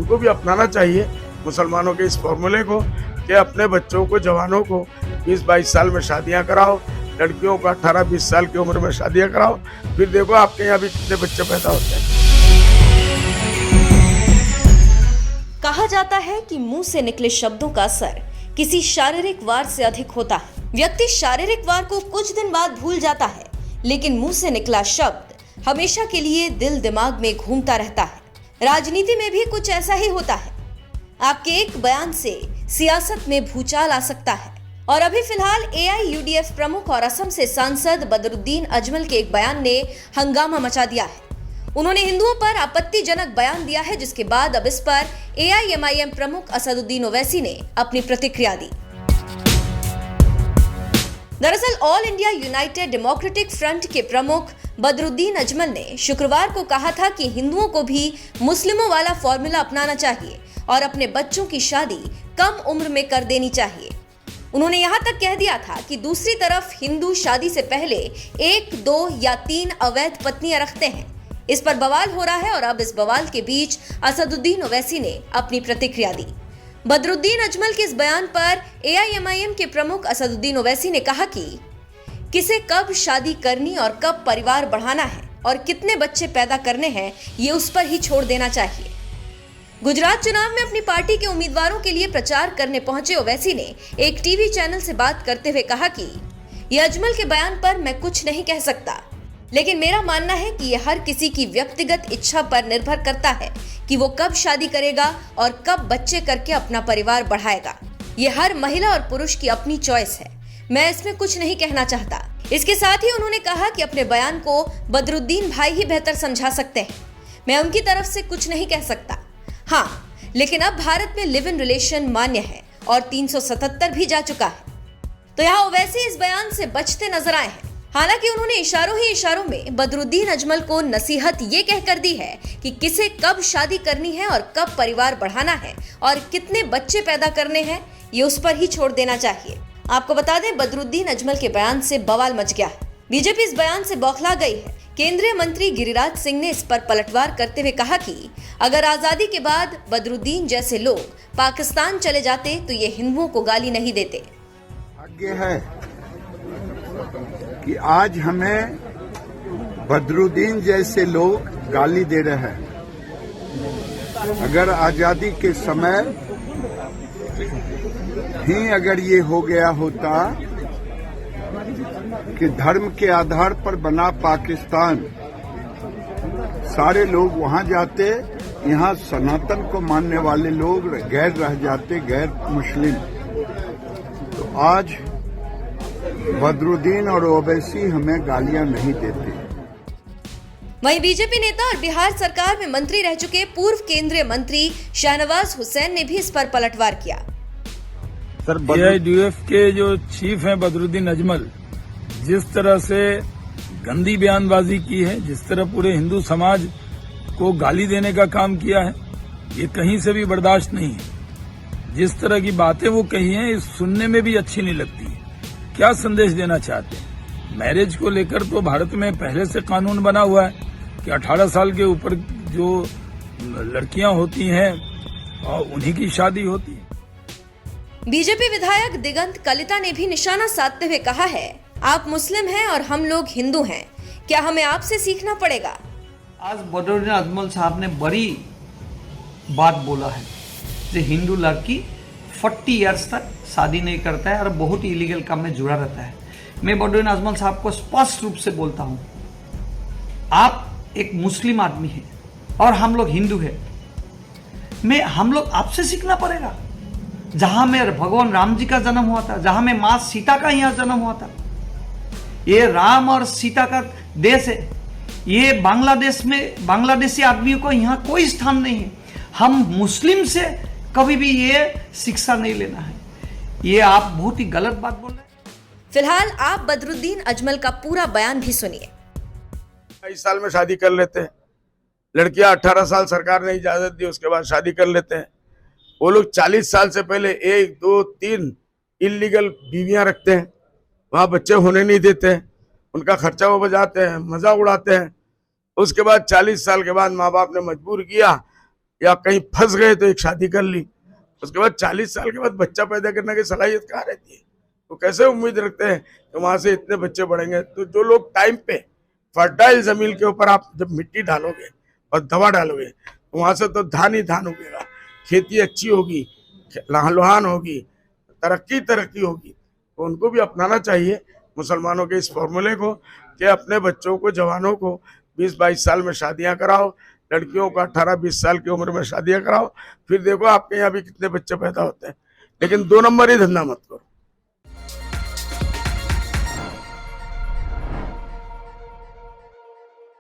उनको भी अपनाना चाहिए मुसलमानों के इस फॉर्मूले को कि अपने बच्चों को, जवानों को 20-22 साल में शादियां कराओ, लड़कियों को 18-20 साल की उम्र में शादियां कराओ, फिर देखो आपके यहाँ भी कितने बच्चे पैदा होते हैं। कहा जाता है कि मुंह से निकले शब्दों का असर किसी शारीरिक वार से अधिक होता है। व्यक्ति शारीरिक वार को कुछ दिन बाद भूल जाता है, लेकिन मुंह से निकला शब्द हमेशा के लिए दिल दिमाग में घूमता रहता है। राजनीति में भी कुछ ऐसा ही होता है। आपके एक बयान से सियासत में भूचाल आ सकता है। और अभी फिलहाल AIUDF प्रमुख और असम से सांसद बदरुद्दीन अजमल के एक बयान ने हंगामा मचा दिया है। उन्होंने हिंदुओं पर आपत्तिजनक बयान दिया है, जिसके बाद अब इस पर AIMIM प्रमुख असदुद्दीन ओवैसी ने अपनी प्रतिक्रिया दी। दरअसल all India United democratic front के प्रमुख बदरुद्दीन अजमल ने शुक्रवार को कहा था कि हिंदुओं को भी मुस्लिमों वाला फॉर्मूला अपनाना चाहिए और अपने बच्चों की शादी कम उम्र में कर देनी चाहिए। उन्होंने यहां तक कह दिया था कि दूसरी तरफ हिंदू शादी से पहले 1, 2 या 3 अवैध पत्नियां रखते हैं। इस पर बवाल हो रहा है और अब इस बवाल के बीच असदुद्दीन ओवैसी ने अपनी प्रतिक्रिया दी। बदरुद्दीन अजमल के इस बयान पर AIMIM के प्रमुख असदुद्दीन ओवैसी ने कहा कि किसे कब शादी करनी और कब परिवार बढ़ाना है और कितने बच्चे पैदा करने हैं, ये उस पर ही छोड़ देना चाहिए। गुजरात चुनाव में अपनी पार्टी के उम्मीदवारों के लिए प्रचार करने पहुंचे ओवैसी ने एक टीवी चैनल से बात करते हुए कहा कि यह अजमल के बयान पर मैं कुछ नहीं कह सकता, लेकिन मेरा मानना है कि यह हर किसी की व्यक्तिगत इच्छा पर निर्भर करता है कि वो कब शादी करेगा और कब बच्चे करके अपना परिवार बढ़ाएगा। ये हर महिला और पुरुष की अपनी चॉइस है, मैं इसमें कुछ नहीं कहना चाहता। इसके साथ ही उन्होंने कहा कि अपने बयान को बदरुद्दीन भाई ही बेहतर समझा सकते हैं, मैं उनकी तरफ से कुछ नहीं कह सकता। हाँ, लेकिन अब भारत में लिव इन रिलेशन मान्य है और 377 भी जा चुका है। तो यहाँ ओवैसी इस बयान से बचते नजर आए हैं। हालांकि उन्होंने इशारों ही इशारों में बदरुद्दीन अजमल को नसीहत ये कहकर दी है कि किसे कब शादी करनी है और कब परिवार बढ़ाना है और कितने बच्चे पैदा करने हैं, ये उस पर ही छोड़ देना चाहिए। आपको बता दें, बदरुद्दीन अजमल के बयान से बवाल मच गया है। बीजेपी इस बयान से बौखला गई है। केंद्रीय मंत्री गिरिराज सिंह ने इस पर पलटवार करते हुए कहा कि अगर आजादी के बाद बदरुद्दीन जैसे लोग पाकिस्तान चले जाते तो ये हिंदुओं को गाली नहीं देते। भाग्य है कि आज हमें बदरुद्दीन जैसे लोग गाली दे रहे हैं। अगर आजादी के समय ही अगर ये हो गया होता कि धर्म के आधार पर बना पाकिस्तान, सारे लोग वहां जाते, यहाँ सनातन को मानने वाले लोग गैर रह जाते, गैर मुस्लिम। तो आज बदरुद्दीन और ओवैसी हमें गालियां नहीं देते। वहीं बीजेपी नेता और बिहार सरकार में मंत्री रह चुके पूर्व केंद्रीय मंत्री शाहनवाज हुसैन ने भी इस पर पलटवार किया। सर, AIUDF के जो चीफ हैं बदरुद्दीन अजमल, जिस तरह से गंदी बयानबाजी की है, जिस तरह पूरे हिंदू समाज को गाली देने का काम किया है, ये कहीं से भी बर्दाश्त नहीं है। जिस तरह की बातें वो कही हैं, इस सुनने में भी अच्छी नहीं लगती है। क्या संदेश देना चाहते हैं? मैरिज को लेकर तो भारत में पहले से कानून बना हुआ है कि 18 साल के ऊपर जो लड़कियां होती हैं और उन्हीं की शादी होती है। बीजेपी विधायक दिगंत कलिता ने भी निशाना साधते हुए कहा है, आप मुस्लिम हैं और हम लोग हिंदू हैं, क्या हमें आपसे सीखना पड़ेगा? आज बदरुद्दीन अजमल साहब ने बड़ी बात बोला है कि हिंदू लड़की 40 इयर्स तक शादी नहीं करता है और बहुत ही इलीगल काम में जुड़ा रहता है। मैं बदरुद्दीन अजमल साहब को स्पष्ट रूप से बोलता हूं, आप एक मुस्लिम आदमी हैं और हम लोग हिंदू हैं। हम लोग आपसे सीखना पड़ेगा। जहां में भगवान राम जी का जन्म हुआ था, जहां में मां सीता का यहाँ जन्म हुआ था, ये राम और सीता का देश है। ये बांग्लादेश में बांग्लादेशी आदमियों को यहाँ कोई स्थान नहीं है। हम मुस्लिम से कभी भी ये शिक्षा नहीं लेना है। ये आप बहुत ही गलत बात बोल रहे हैं। फिलहाल आप बदरुद्दीन अजमल का पूरा बयान भी सुनिए। 22 साल में शादी कर लेते हैं, लड़कियां 18 साल सरकार ने इजाजत दी, उसके बाद शादी कर लेते हैं। वो लोग 40 साल से पहले 1, 2, 3 इलीगल बीवियां रखते हैं, वहां बच्चे होने नहीं देते हैं, उनका खर्चा वो बजाते हैं, मजा उड़ाते हैं। उसके बाद 40 साल के बाद माँ बाप ने मजबूर किया या कहीं फंस गए तो एक शादी कर ली, उसके बाद 40 साल के बाद बच्चा पैदा करने की सलाहियत कहाँ रहती है? तो कैसे उम्मीद रखते हैं कि वहां से इतने बच्चे बढ़ेंगे? तो जो लोग टाइम पे फर्टाइल जमीन के ऊपर आप जब मिट्टी डालोगे और दवा डालोगे तो वहां से तो धान ही धान उगेगा, खेती अच्छी होगी, लहलहान होगी, तरक्की होगी। तो उनको भी अपनाना चाहिए मुसलमानों के इस फॉर्मूले को कि अपने बच्चों को, जवानों को 20-22 साल में शादियां कराओ, लड़कियों को 18-20 साल की उम्र में शादियां कराओ, फिर देखो आपके यहाँ भी कितने बच्चे पैदा होते हैं। लेकिन 2 नंबर ही धंधा मत करो।